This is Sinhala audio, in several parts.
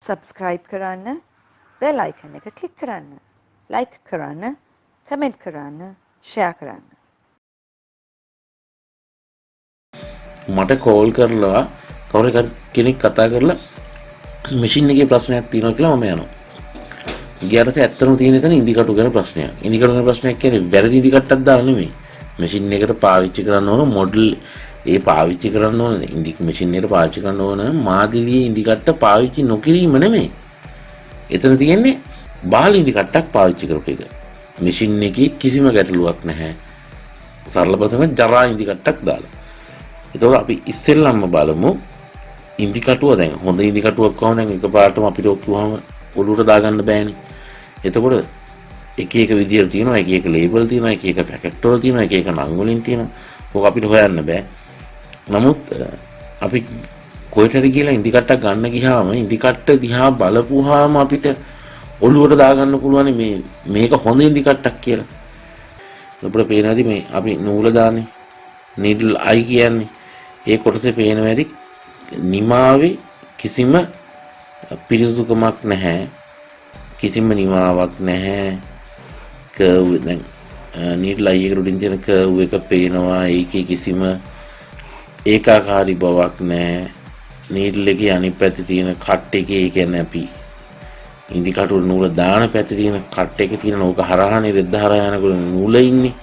subscribe කරන්න, bell icon එක click කරන්න, like කරන්න, comment කරන්න, share කරන්න. මට කෝල් කරලා කවුරු කෙනෙක් කතා කරලා මැෂින් එකේ ප්‍රශ්නයක් තියෙනවා කියලා මම යනවා. ගියාට ඇත්තටම තියෙන එතන ඉන්දිකටු ගැන ප්‍රශ්නයක්. ඉන්දිකටු ගැන ප්‍රශ්නයක් කියන්නේ වැරදි ඉන්දිකට්ටක් දාලා නෙමෙයි. මැෂින් එකට පාවිච්චි කරන්න ඕන මොඩල් ඒ පාවිච්චි කරන්න ඕන මැෂින් එකට පාවිච්චි කරන්න ඕන මාදිලියේ ඉන්දිකට්ට පාවිච්චි නොකිරීම නෙමෙයි. එතන තියෙන්නේ බාල ඉන්දිකට්ටක් පාවිච්චි කරපු එක. මැෂින් එකේ කිසිම ගැටලුවක් නැහැ. සරල ප්‍රශ්න ජරා ඉන්දිකට්ටක් දාලා. එතකොට අපි ඉස්සෙල්ලම්ම බලමු ඉන්දිකටුව දැන් හොඳ ඉන්දිකටුවක් කොහොමද දැන් එකපාරටම අපිට ඔක්කොම ඔලුවට දාගන්න බෑනේ. එතකොට එක එක විදියට තියෙනවා එක එක ලේබල් තියෙනවා එක එක පැකට් වල තියෙනවා එක එක නම් වලින් තියෙනවා. ඕක අපිට හොයන්න බෑ. නමුත් අපි කොහෙටද කියලා ඉන්දිකට්ටක් ගන්න ගියාම ඉන්දිකට්ට දිහා බලපුවාම අපිට ඔලුවට දාගන්න පුළුවන් මේක හොඳ ඉන්දිකට්ටක් කියලා. අපිට පේනවාදී මේ අපි නූල දාන්නේ needle I කියන්නේ ඒ කොටසේ පේනවා ඇති නිමාවේ කිසිම පිරිසුදුකමක් නැහැ. කිසිම නිමාවක් නැහැ. කර්ව් දැන් needle I එකට උඩින් තියෙන කර්ව් එක පේනවා. ඒකේ කිසිම ඒකාකාරී බවක් නැහැ. needle එකේ අනිත් පැත්තේ තියෙන කට් එකේ ඒ කියන්නේ අපි ඉන්දිකටුව නූල දාන පැත්තේ තියෙන කට් එකේ තියෙන ඕක හරහානේ රෙද්ද හරහා යනකොට නූල ඉන්නේ.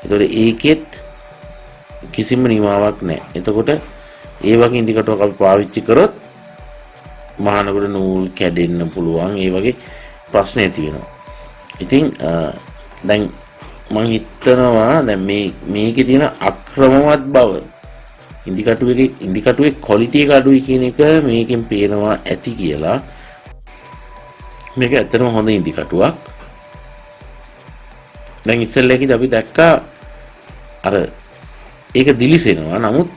ඒතකොට ඒකෙත් කිසිම නිමාවක් නැහැ. එතකොට ඒ වගේ ඉන්දිකටුවක් අපි පාවිච්චි කරොත් මහානගර නූල් කැඩෙන්න පුළුවන්. ඒ වගේ ප්‍රශ්නේ තියෙනවා. ඉතින් දැන් මම හිතනවා දැන් මේකේ තියෙන අක්‍රමවත් බව ඉන්දිකටුවේ ක්වොලිටි එක අඩුයි කියන එක මේකෙන් පේනවා ඇති කියලා. මේක ඇත්තටම හොඳ ඉන්දිකටුවක්. දැන් ඉස්සෙල්ලේදී අපි දැක්කා අර ඒක දිලිසෙනවා. නමුත්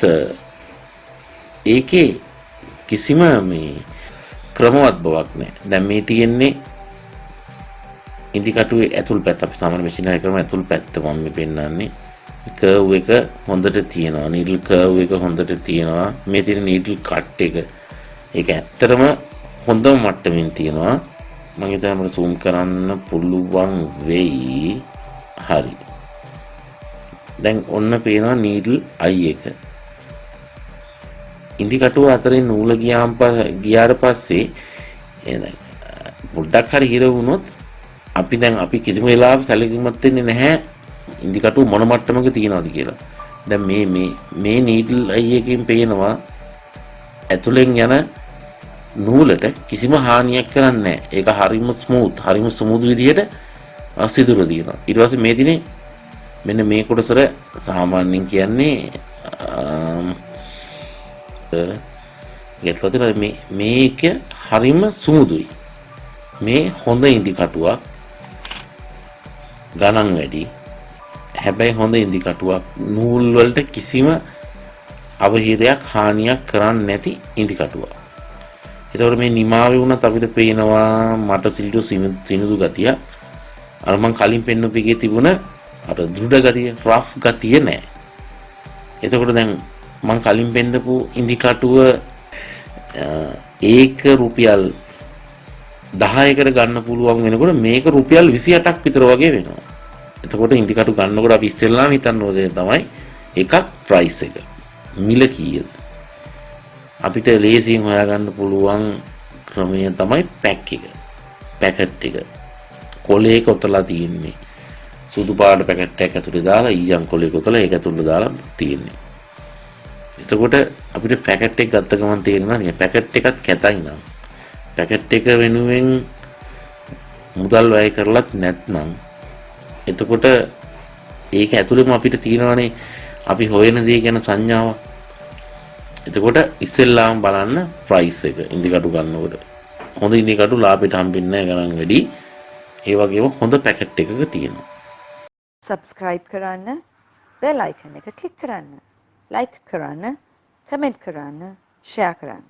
ඒකේ කිසිම මේ ක්‍රමවත් බවක් නැහැ. දැන් මේ තියෙන්නේ ඉන්දිකටුවේ ඇතුල් පැත්ත. අපි සාමාන්‍ය මැෂින් එකේ කරන ඇතුල් පැත්ත මම මේ පෙන්නන්නේ. කර්ව් එක හොඳට තියෙනවා. නීඩල් කර්ව් එක හොඳට තියෙනවා. මේ තියෙන නීඩල් කට් එක ඒක ඇත්තටම හොඳම මට්ටමින් තියෙනවා. මම හිතනවා මට zoom කරන්න පුළුවන් වෙයි. හරි. දැන් ඔන්න පේනවා නීඩල් I එක. ඉන්දිකටුව අතරේ නූල ගියාට පස්සේ පොඩ්ඩක් හරි හිර වුණොත් අපි කිසිම වෙලාවක සැලකිලිමත් වෙන්නේ නැහැ ඉන්දිකටුව මොන මට්ටමක තියෙනවද කියලා. දැන් මේ නීඩල් I එකකින් පේනවා ඇතුලෙන් යන නූලට කිසිම හානියක් කරන්නේ නැහැ. ඒක හරිම ස්මූත් විදිහට සිදුර තියෙනවා. ඊට පස්සේ මේ දිනේ මෙන්න මේ කොටසට සාමාන්‍යයෙන් කියන්නේ මේක හරිම සුමුදුයි. මේ හොඳ ඉන්දිකටුවක් ගණන් වැඩි. හැබැයි හොඳ ඉන්දිකටුවක් නූල් වලට කිසිම අවහිරයක් හානියක් කරන්නේ නැති ඉන්දිකටුවක්. ඒතකොට මේ නිමාවේ වුණත් අපිට පේනවා මට සිනිඳු ගතිය. අර මං කලින් පෙන්වපු එකේ තිබුණ අර දෘಢ ගතිය, රෆ් ගතිය නැහැ. එතකොට දැන් මං කලින් පෙන්නපු ඉන්දිකටුව ඒක රුපියල් 10කට ගන්න පුළුවන් වෙනකොට මේක රුපියල් 28ක් විතර වගේ වෙනවා. එතකොට ඉන්දිකටු ගන්නකොට අපි ඉස්සෙල්ලාම හිතන්න ඕනේ තමයි එකක් ප්‍රයිස් එක. මිල කීයද? අපිට ලේසියෙන් හොයාගන්න පුළුවන් ක්‍රමය තමයි පැක් එක. පැකට් එක. කොලේ කොතලා තියෙන්නේ. සුදු පාට පැකට් එකක් ඇතුලේ දාලා ඊයන් කොලේ කොතලා ඒක ඇතුලේ දාලා තියෙන්නේ. එතකොට අපිට පැකට් එක ගත්ත ගමන් තේරෙනවා නේ පැකට් එකත් කැතයි නම්. පැකට් එක වෙනුවෙන් මුදල් වැය කරලත් නැත්නම් එතකොට ඒක ඇතුළෙම අපිට තියෙනවානේ අපි හොයන දේ ගැන සංඥාවක්. එතකොට ඉස්සෙල්ලාම බලන්න ප්‍රයිස් එක ඉන්දිකටු ගන්නකොට. හොඳ ඉන්දිකටු ලාභයට හම්බෙන්නේ නැහැ ගණන් වැඩි. ඒ වගේම හොඳ පැකට් එකක තියෙනවා. subscribe කරන්න, bell icon එක click කරන්න, like කරන්න, comment කරන්න, share කරන්න.